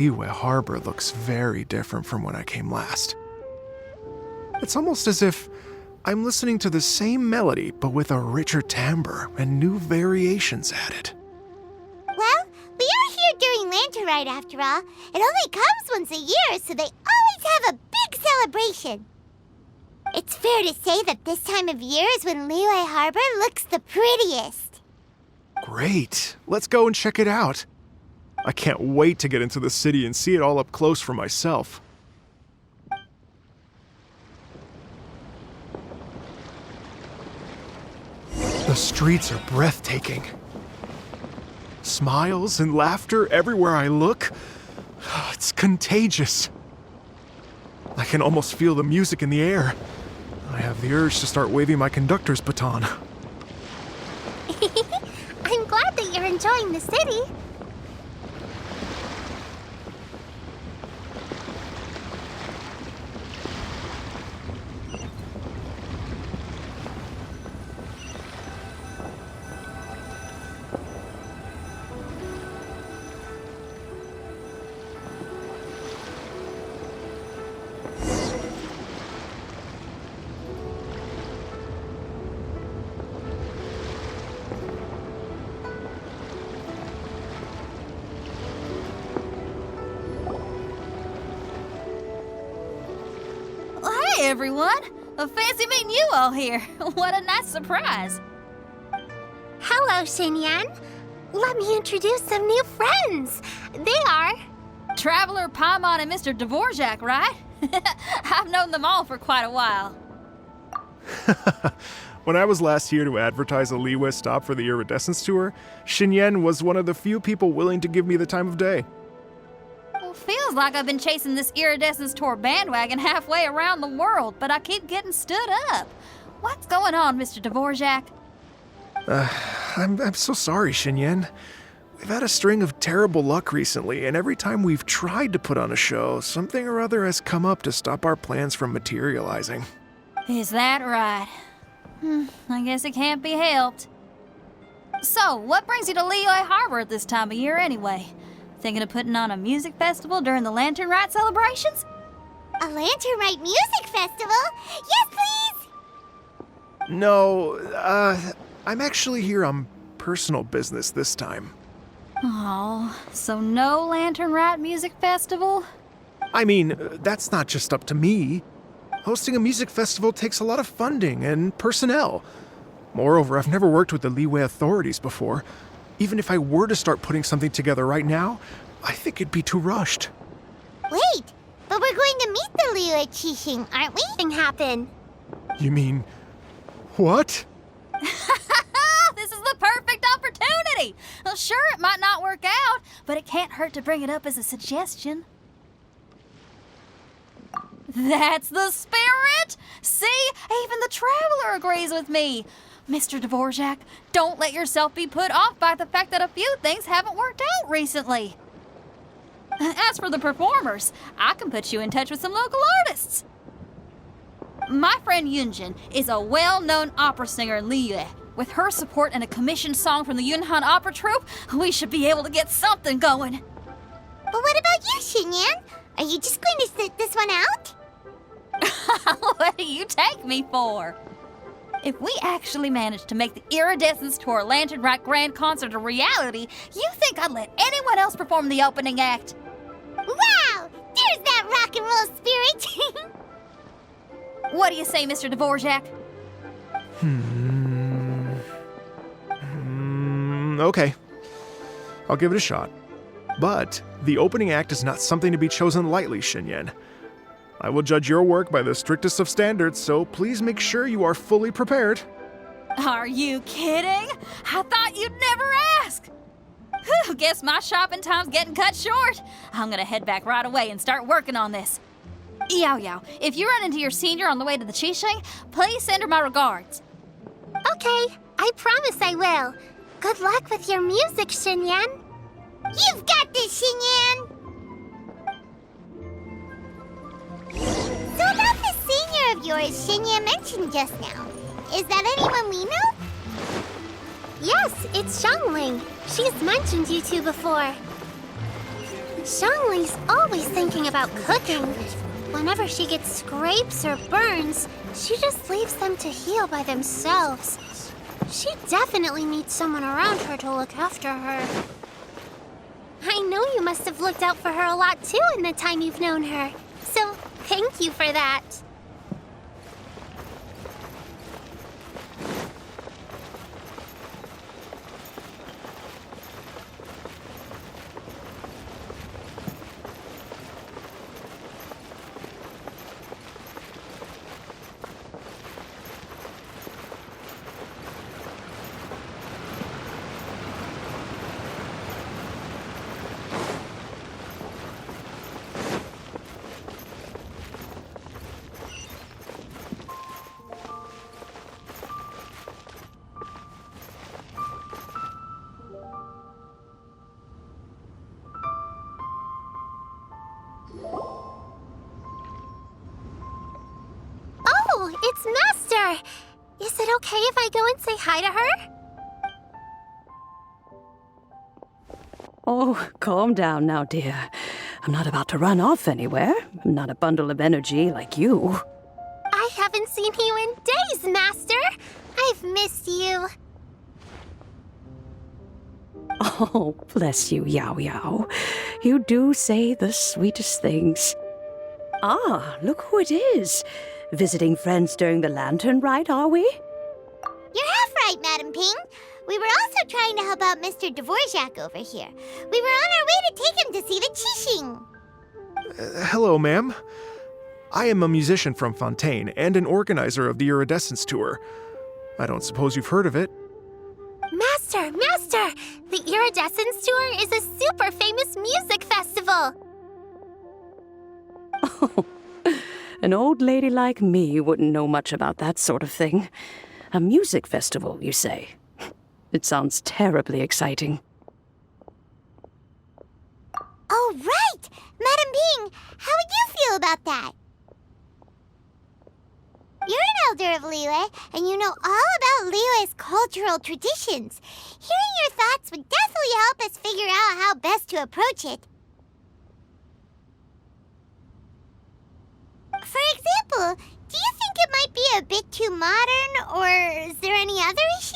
Liyue Harbor looks very different from when I came last. It's almost as if I'm listening to the same melody, but with a richer timbre and new variations added. Well, we are here during Lantern Rite after all. It only comes once a year, so they always have a big celebration. It's fair to say that this time of year is when Liyue Harbor looks the prettiest. Great. Let's go and check it out. I can't wait to get into the city and see it all up close for myself. The streets are breathtaking. Smiles and laughter everywhere I look. It's contagious. I can almost feel the music in the air. I have the urge to start waving my conductor's baton. I'm glad that you're enjoying the city. Hey everyone! Fancy meeting you all here. What a nice surprise. Hello, Xinyan. Let me introduce some new friends. They are... Traveler, Paimon, and Mr. Dvorak, right? I've known them all for quite a while. When I was last here to advertise a Liyue stop for the Iridescence Tour, Xinyan was one of the few people willing to give me the time of day. Well, feels like I've been chasing this Iridescence Tour bandwagon halfway around the world, but I keep getting stood up. What's going on, Mr. Dvorak? I'm so sorry, Xinyan. We've had a string of terrible luck recently, and every time we've tried to put on a show, something or other has come up to stop our plans from materializing. Is that right? I guess it can't be helped. So, what brings you to Liyue Harbor at this time of year anyway? Thinking of putting on a music festival during the Lantern Rite celebrations? A Lantern Rite music festival? Yes, please! No, I'm actually here on personal business this time. Oh, so no Lantern Rite music festival? I mean, that's not just up to me. Hosting a music festival takes a lot of funding and personnel. Moreover, I've never worked with the Liyue authorities before. Even if I were to start putting something together right now, I think it'd be too rushed. Wait, but we're going to meet the Liyue Qixing, aren't we? Thing happen. You mean... what? This is the perfect opportunity! Well, sure, it might not work out, but it can't hurt to bring it up as a suggestion. That's the spirit! See, even the Traveler agrees with me. Mr. Dvorak, don't let yourself be put off by the fact that a few things haven't worked out recently. As for the performers, I can put you in touch with some local artists. My friend Yunjin is a well-known opera singer in Liyue. With her support and a commissioned song from the Yunhan Opera Troupe, we should be able to get something going. But what about you, Xinyan? Are you just going to sit this one out? What do you take me for? If we actually managed to make the Iridescence Tour Lantern Rite Grand Concert a reality, you think I'd let anyone else perform the opening act? Wow! There's that rock and roll spirit! What do you say, Mr. Dvorak? Okay. I'll give it a shot. But the opening act is not something to be chosen lightly, Xinyan. I will judge your work by the strictest of standards, so please make sure you are fully prepared. Are you kidding? I thought you'd never ask. Whew, guess my shopping time's getting cut short. I'm gonna head back right away and start working on this. Yao Yao, if you run into your senior on the way to the Qixing, please send her my regards. Okay, I promise I will. Good luck with your music, Xinyan. You've got this, Xinyan! So about the senior of yours Xinyan mentioned just now, is that anyone we know? Yes, it's Xiangling. She's mentioned you two before. Zhongli's always thinking about cooking. Whenever she gets scrapes or burns, she just leaves them to heal by themselves. She definitely needs someone around her to look after her. I know you must have looked out for her a lot too in the time you've known her. So, thank you for that. Oh, it's Master! Is it okay if I go and say hi to her? Oh, calm down now, dear. I'm not about to run off anywhere. I'm not a bundle of energy like you. I haven't seen you in days, Master! I've missed you. Oh, bless you, Yao Yao. You do say the sweetest things. Ah, look who it is. Visiting friends during the lantern rite, are we? You're half right, Madam Ping. We were also trying to help out Mr. Dvorak over here. We were on our way to take him to see the Qixing. Hello, ma'am. I am a musician from Fontaine and an organizer of the Iridescence Tour. I don't suppose you've heard of it. Master! The Iridescence Tour is a super famous music festival! Oh, an old lady like me wouldn't know much about that sort of thing. A music festival, you say? It sounds terribly exciting. Oh, right! Madam Ping, how would you feel about that? You're an elder of Liyue, and you know all about Liyue's cultural traditions. Hearing your thoughts would definitely help us figure out how best to approach it. For example, do you think it might be a bit too modern, or is there any other issue?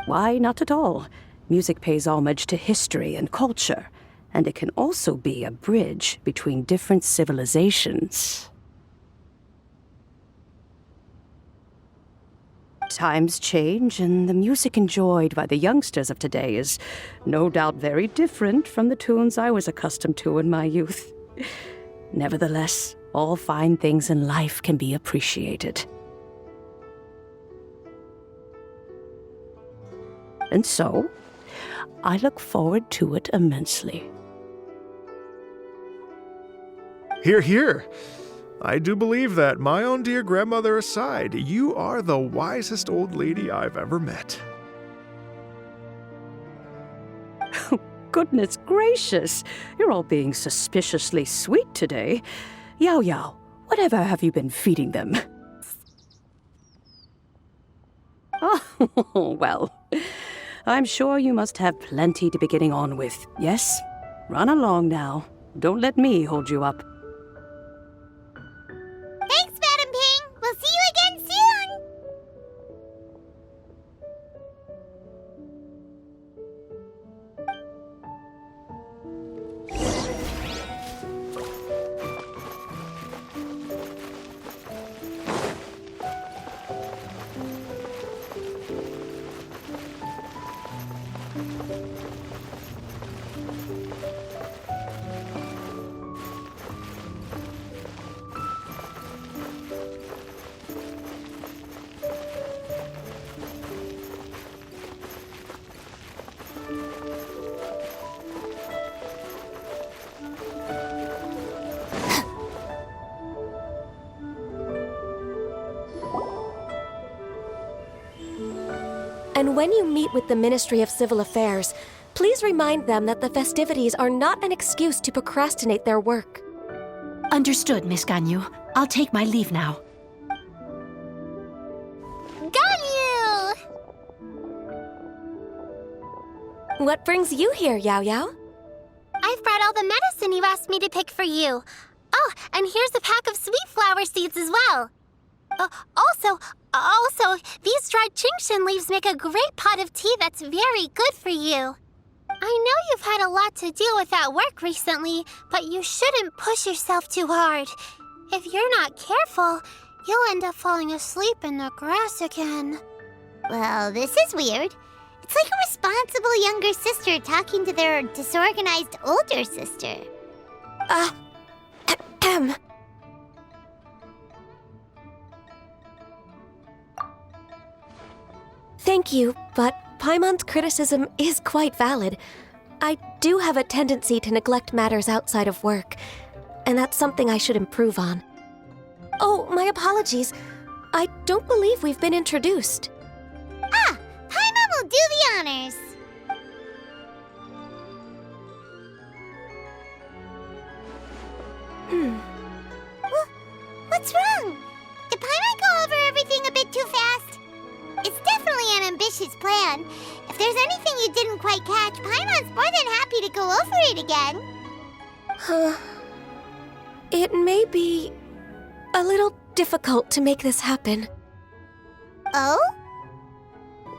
Why, not at all. Music pays homage to history and culture, and it can also be a bridge between different civilizations. Times change, and the music enjoyed by the youngsters of today is no doubt very different from the tunes I was accustomed to in my youth. Nevertheless, all fine things in life can be appreciated. And so, I look forward to it immensely. Hear, hear. I do believe that, my own dear grandmother aside, you are the wisest old lady I've ever met. Goodness gracious, you're all being suspiciously sweet today. Yao Yao, whatever have you been feeding them? Oh, well, I'm sure you must have plenty to be getting on with. Yes? Run along now. Don't let me hold you up. Thanks, Madam Ping! We'll see you again soon! And when you meet with the Ministry of Civil Affairs, please remind them that the festivities are not an excuse to procrastinate their work. Understood, Miss Ganyu. I'll take my leave now. Ganyu! What brings you here, Yao Yao? I've brought all the medicine you asked me to pick for you. Oh, and here's a pack of sweet flower seeds as well. Also, these dried Chingshin leaves make a great pot of tea that's very good for you. I know you've had a lot to deal with at work recently, but you shouldn't push yourself too hard. If you're not careful, you'll end up falling asleep in the grass again. Well, this is weird. It's like a responsible younger sister talking to their disorganized older sister. Thank you, but Paimon's criticism is quite valid. I do have a tendency to neglect matters outside of work, and that's something I should improve on. Oh, my apologies. I don't believe we've been introduced. Ah, Paimon will do the honors. What's wrong? Did Paimon go over everything a bit too fast? It's definitely an ambitious plan. If there's anything you didn't quite catch, Paimon's more than happy to go over it again. It may be a little difficult to make this happen. Oh?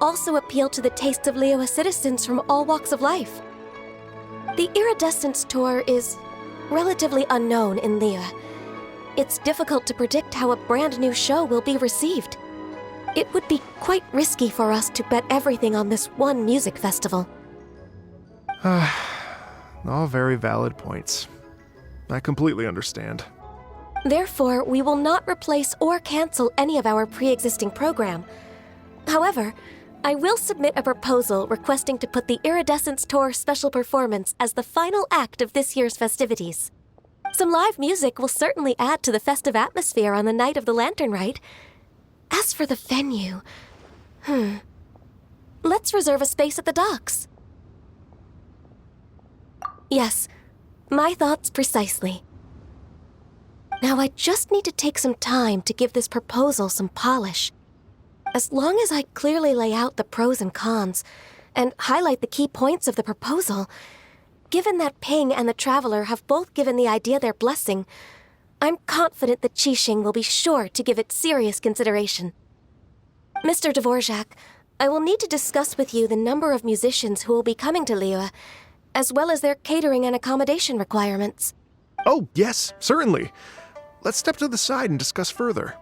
Also appeal to the tastes of Liyue citizens from all walks of life. The Iridescence Tour is relatively unknown in Liyue. It's difficult to predict how a brand new show will be received. It would be quite risky for us to bet everything on this one music festival. All very valid points. I completely understand. Therefore, we will not replace or cancel any of our pre-existing program. However, I will submit a proposal requesting to put the Iridescence Tour special performance as the final act of this year's festivities. Some live music will certainly add to the festive atmosphere on the night of the Lantern Rite. As for the venue, let's reserve a space at the docks. Yes, my thoughts precisely. Now I just need to take some time to give this proposal some polish. As long as I clearly lay out the pros and cons, and highlight the key points of the proposal, given that Ping and the Traveler have both given the idea their blessing, I'm confident that Qixing will be sure to give it serious consideration. Mr. Dvorak, I will need to discuss with you the number of musicians who will be coming to Liyue, as well as their catering and accommodation requirements. Oh, yes, certainly. Let's step to the side and discuss further.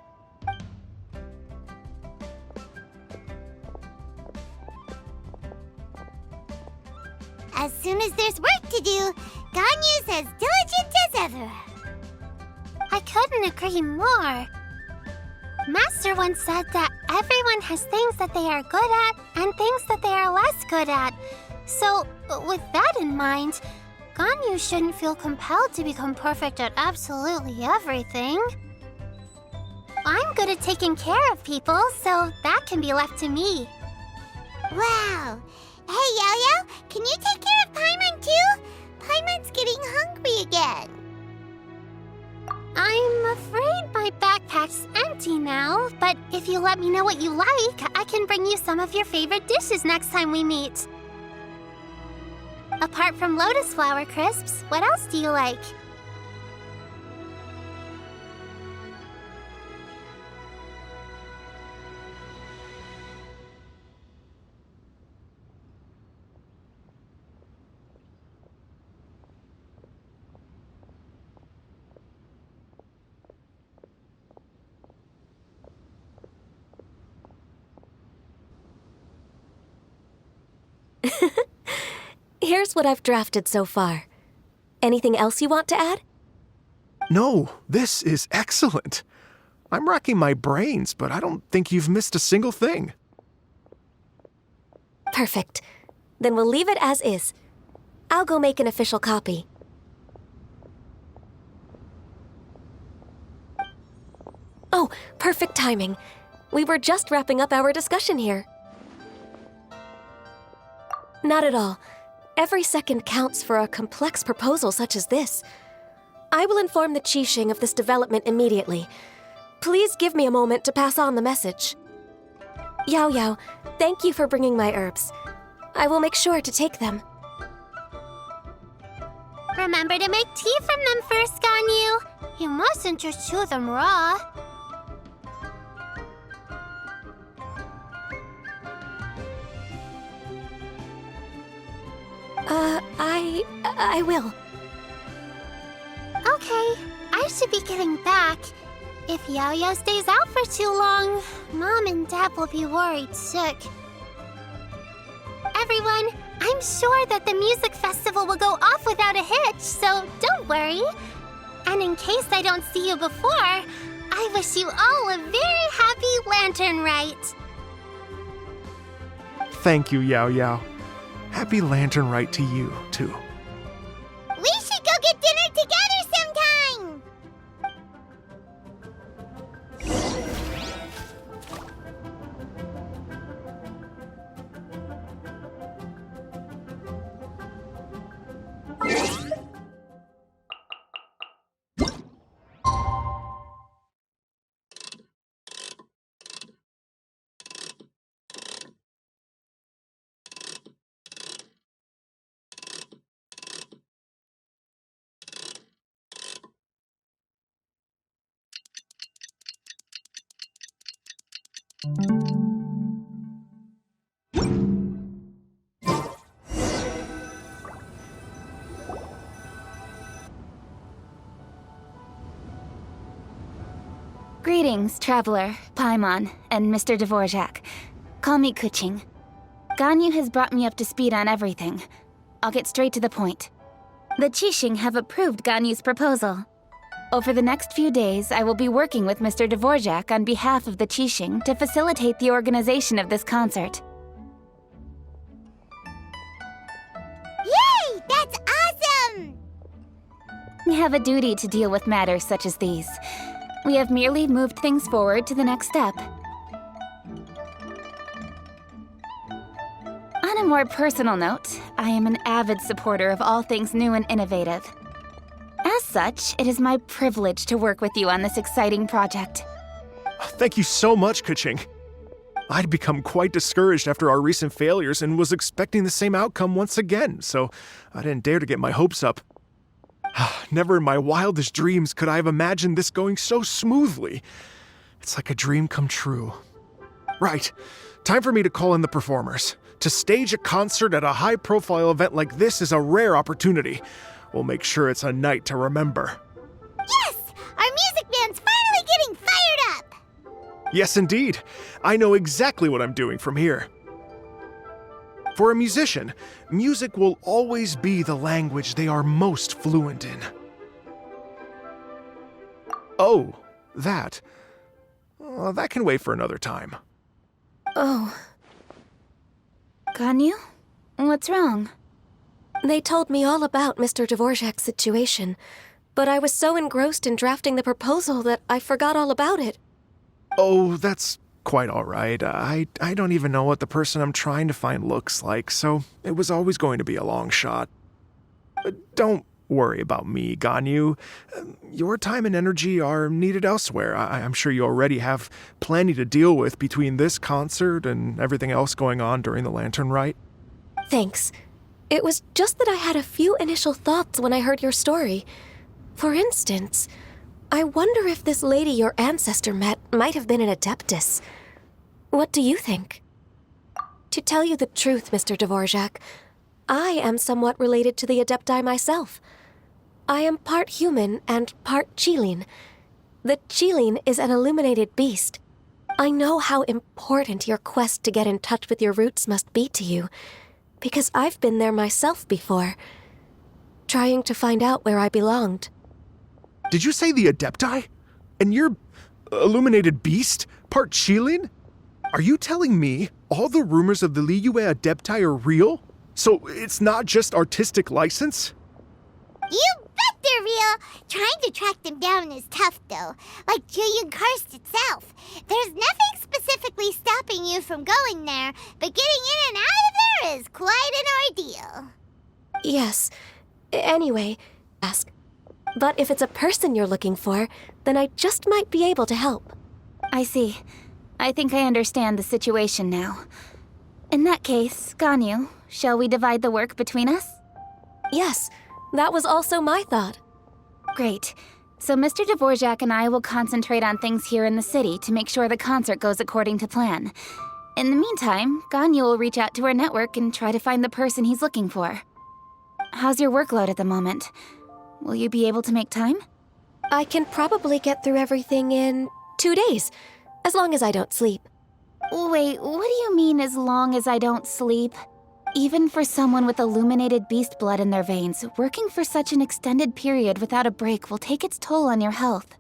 As soon as there's work to do, Ganyu's as diligent as ever. I couldn't agree more. Master once said that everyone has things that they are good at and things that they are less good at. So, with that in mind, Ganyu shouldn't feel compelled to become perfect at absolutely everything. I'm good at taking care of people, so that can be left to me. Wow! Hey, Yo-Yo, can you take care of Paimon too? Paimon's getting hungry again. I'm afraid my backpack's empty now, but if you let me know what you like, I can bring you some of your favorite dishes next time we meet. Apart from lotus flower crisps, what else do you like? Here's what I've drafted so far. Anything else you want to add? No, this is excellent. I'm racking my brains, but I don't think you've missed a single thing. Perfect. Then we'll leave it as is. I'll go make an official copy. Oh, perfect timing. We were just wrapping up our discussion here. Not at all. Every second counts for a complex proposal such as this. I will inform the Qixing of this development immediately. Please give me a moment to pass on the message. Yao Yao, thank you for bringing my herbs. I will make sure to take them. Remember to make tea from them first, Ganyu. You mustn't just chew them raw. I will. Okay, I should be getting back. If Yao stays out for too long, Mom and Dad will be worried sick. Everyone, I'm sure that the music festival will go off without a hitch, so don't worry. And in case I don't see you before, I wish you all a very happy Lantern Rite. Thank you, Yao Yao. Happy Lantern Rite to you, too. We should go get dinner together sometime! Greetings, Traveler, Paimon, and Mr. Dvorak. Call me Kuching. Ganyu has brought me up to speed on everything. I'll get straight to the point. The Qixing have approved Ganyu's proposal. Over the next few days, I will be working with Mr. Dvorak on behalf of the Qixing to facilitate the organization of this concert. Yay! That's awesome! We have a duty to deal with matters such as these. We have merely moved things forward to the next step. On a more personal note, I am an avid supporter of all things new and innovative. As such, it is my privilege to work with you on this exciting project. Thank you so much, Kuching. I'd become quite discouraged after our recent failures and was expecting the same outcome once again, so I didn't dare to get my hopes up. Never in my wildest dreams could I have imagined this going so smoothly. It's like a dream come true. Right, time for me to call in the performers. To stage a concert at a high-profile event like this is a rare opportunity. We'll make sure it's a night to remember. Yes! Our music band's finally getting fired up! Yes, indeed. I know exactly what I'm doing from here. For a musician, music will always be the language they are most fluent in. Oh, that. That can wait for another time. Oh. Ganyu? What's wrong? They told me all about Mr. Dvorak's situation, but I was so engrossed in drafting the proposal that I forgot all about it. Oh, that's quite all right. I don't even know what the person I'm trying to find looks like, so it was always going to be a long shot. Don't worry about me, Ganyu. Your time and energy are needed elsewhere. I'm sure you already have plenty to deal with between this concert and everything else going on during the Lantern Rite. Thanks. It was just that I had a few initial thoughts when I heard your story. For instance, I wonder if this lady your ancestor met might have been an Adeptus. What do you think? To tell you the truth, Mr. Dvorak, I am somewhat related to the Adepti myself. I am part human and part Qilin. The Qilin is an illuminated beast. I know how important your quest to get in touch with your roots must be to you, because I've been there myself before, trying to find out where I belonged. Did you say the Adepti? And you're illuminated beast? Part Qilin? Are you telling me all the rumors of the Liyue Adepti are real? So it's not just artistic license? You bet they're real! Trying to track them down is tough, though. Like Julian Karst itself. There's nothing specifically stopping you from going there, but getting in and out of there is quite an ordeal. Yes. Anyway, ask. But if it's a person you're looking for, then I just might be able to help. I see. I think I understand the situation now. In that case, Ganyu, shall we divide the work between us? Yes, that was also my thought. Great. So Mr. Dvorak and I will concentrate on things here in the city to make sure the concert goes according to plan. In the meantime, Ganyu will reach out to her network and try to find the person he's looking for. How's your workload at the moment? Will you be able to make time? I can probably get through everything in 2 days, as long as I don't sleep. Wait, what do you mean as long as I don't sleep? Even for someone with illuminated beast blood in their veins, working for such an extended period without a break will take its toll on your health.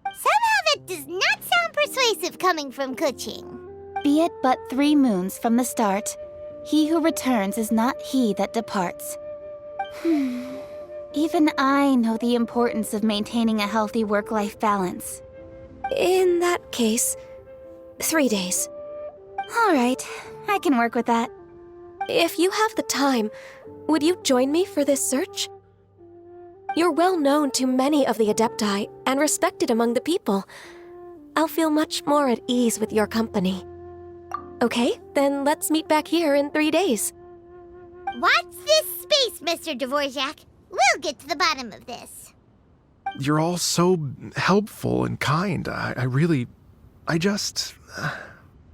Somehow that does not sound persuasive coming from Kuching. Be it but 3 moons from the start, he who returns is not he that departs. Even I know the importance of maintaining a healthy work-life balance. In that case, 3 days. All right, I can work with that. If you have the time, would you join me for this search? You're well known to many of the Adepti and respected among the people. I'll feel much more at ease with your company. Okay, then let's meet back here in 3 days. Watch this space, Mr. Dvorak. We'll get to the bottom of this. You're all so helpful and kind. I just...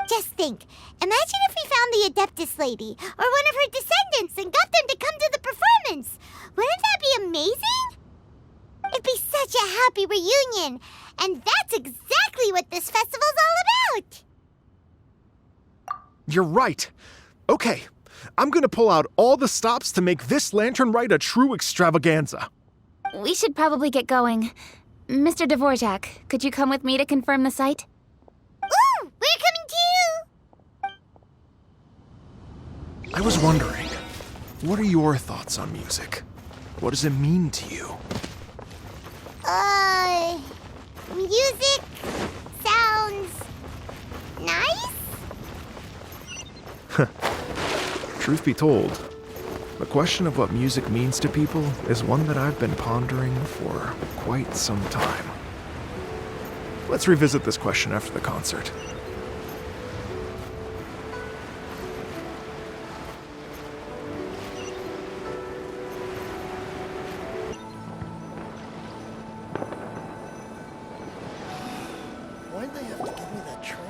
Just think, imagine if we found the Adeptus lady, or one of her descendants, and got them to come to the performance. Wouldn't that be amazing? It'd be such a happy reunion, and that's exactly what this festival's all about. You're right. Okay, I'm gonna pull out all the stops to make this lantern ride a true extravaganza. We should probably get going. Mr. Dvorak, could you come with me to confirm the site? Ooh, we're coming too! I was wondering, what are your thoughts on music? What does it mean to you? Music sounds nice? Truth be told, the question of what music means to people is one that I've been pondering for quite some time. Let's revisit this question after the concert.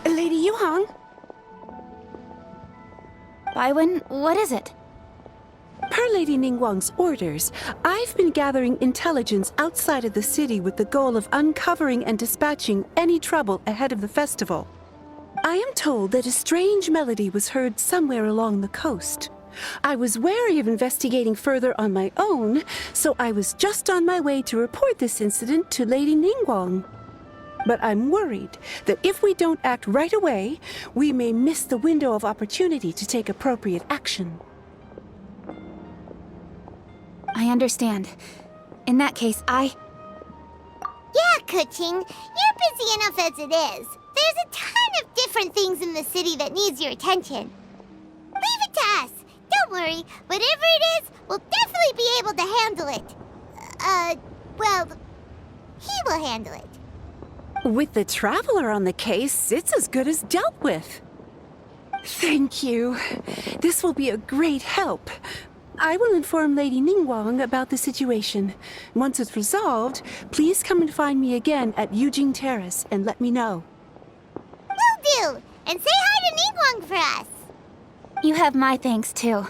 Lady Yuhang? Baiwen, what is it? Per Lady Ningguang's orders, I've been gathering intelligence outside of the city with the goal of uncovering and dispatching any trouble ahead of the festival. I am told that a strange melody was heard somewhere along the coast. I was wary of investigating further on my own, so I was just on my way to report this incident to Lady Ningguang. But I'm worried that if we don't act right away, we may miss the window of opportunity to take appropriate action. I understand. In that case, Yeah, Kuching, you're busy enough as it is. There's a ton of different things in the city that needs your attention. Leave it to us. Don't worry. Whatever it is, we'll definitely be able to handle it. Well, he will handle it. With the Traveler on the case, it's as good as dealt with. Thank you. This will be a great help. I will inform Lady Ningguang about the situation. Once it's resolved, please come and find me again at Yujing Terrace and let me know. Will do. And say hi to Ningguang for us. you have my thanks too.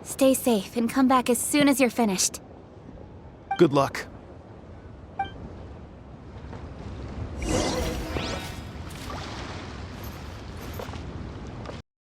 Stay safe and come back as soon as you're finished. Good luck.